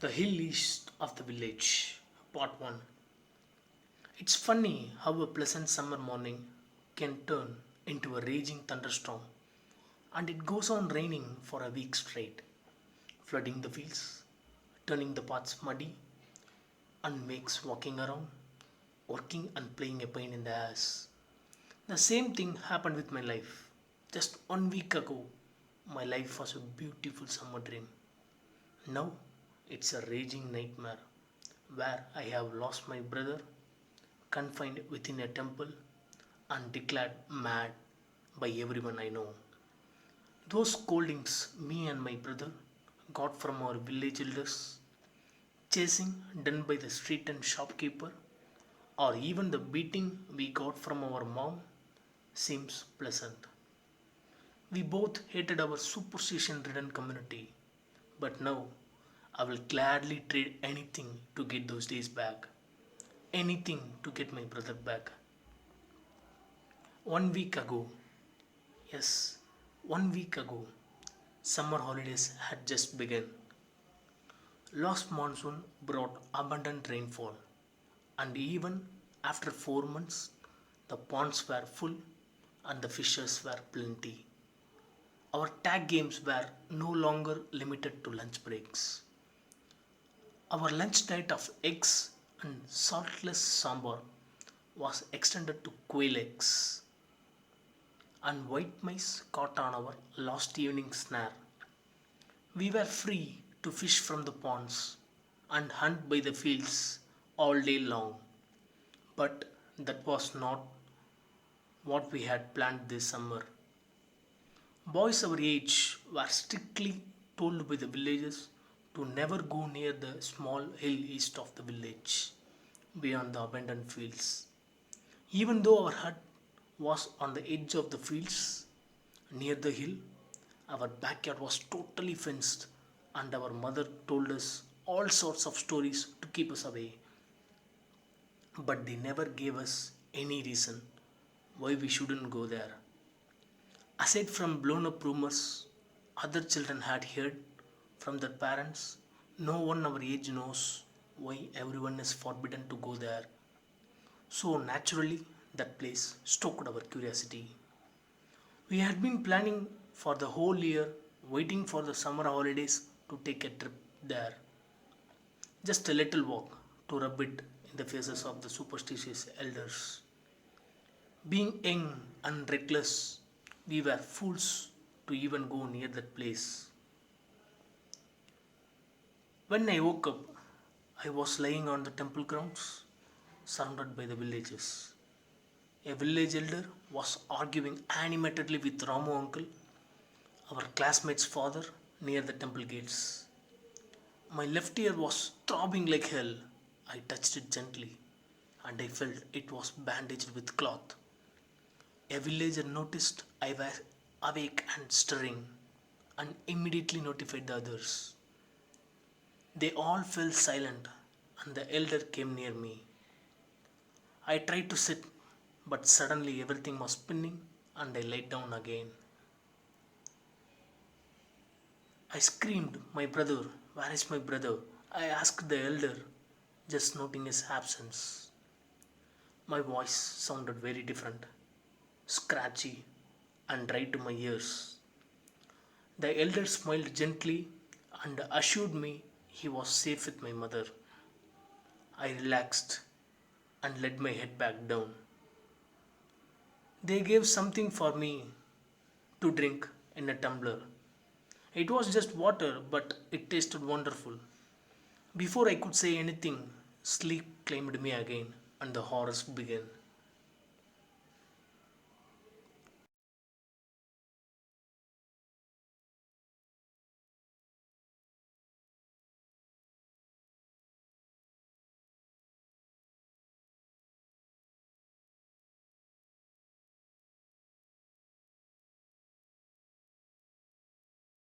The Hill East of the Village, Part 1. It's funny how a pleasant summer morning can turn into a raging thunderstorm, and it goes on raining for a week straight, flooding the fields, turning the paths muddy, and makes walking around, working, and playing a pain in the ass. The same thing happened with my life. Just 1 week ago, my life was a beautiful summer dream. Now it's a raging nightmare where I have lost my brother, confined within a temple, and declared mad by everyone I know. Those scoldings me and my brother got from our village elders, chasing done by the street and shopkeeper, or even the beating we got from our mom seems pleasant. We both hated our superstition ridden community, but now I will gladly trade anything to get those days back. Anything to get my brother back. 1 week ago, yes, 1 week ago, summer holidays had just begun. Last monsoon brought abundant rainfall, and even after 4 months, the ponds were full and the fishes were plenty. Our tag games were no longer limited to lunch breaks. Our lunch diet of eggs and saltless sambar was extended to quail eggs, and white mice caught on our last evening snare. We were free to fish from the ponds and hunt by the fields all day long. But that was not what we had planned this summer. Boys our age were strictly told by the villagers to never go near the small hill east of the village, beyond the abandoned fields. Even though our hut was on the edge of the fields near the hill, our backyard was totally fenced, and our mother told us all sorts of stories to keep us away. But they never gave us any reason why we shouldn't go there. Aside from blown up rumors other children had heard from their parents, no one our age knows why everyone is forbidden to go there. So naturally, that place stoked our curiosity. We had been planning for the whole year, waiting for the summer holidays to take a trip there. Just a little walk to rub it in the faces of the superstitious elders. Being young and reckless, we were fools to even go near that place. When I woke up, I was lying on the temple grounds, surrounded by the villagers. A village elder was arguing animatedly with Ramu uncle, our classmate's father, near the temple gates. My left ear was throbbing like hell. I touched it gently, and I felt it was bandaged with cloth. A villager noticed I was awake and stirring, and immediately notified the others. They all fell silent, and the elder came near me. I tried to sit, but suddenly everything was spinning, and I lay down again. I screamed, "My brother! Where is my brother?" I asked the elder, just noting his absence. My voice sounded very different, scratchy, and dry to my ears. The elder smiled gently and assured me he was safe with my mother. I relaxed and let my head back down. They gave something for me to drink in a tumbler. It was just water, but it tasted wonderful. Before I could say anything, sleep claimed me again, and the horrors began.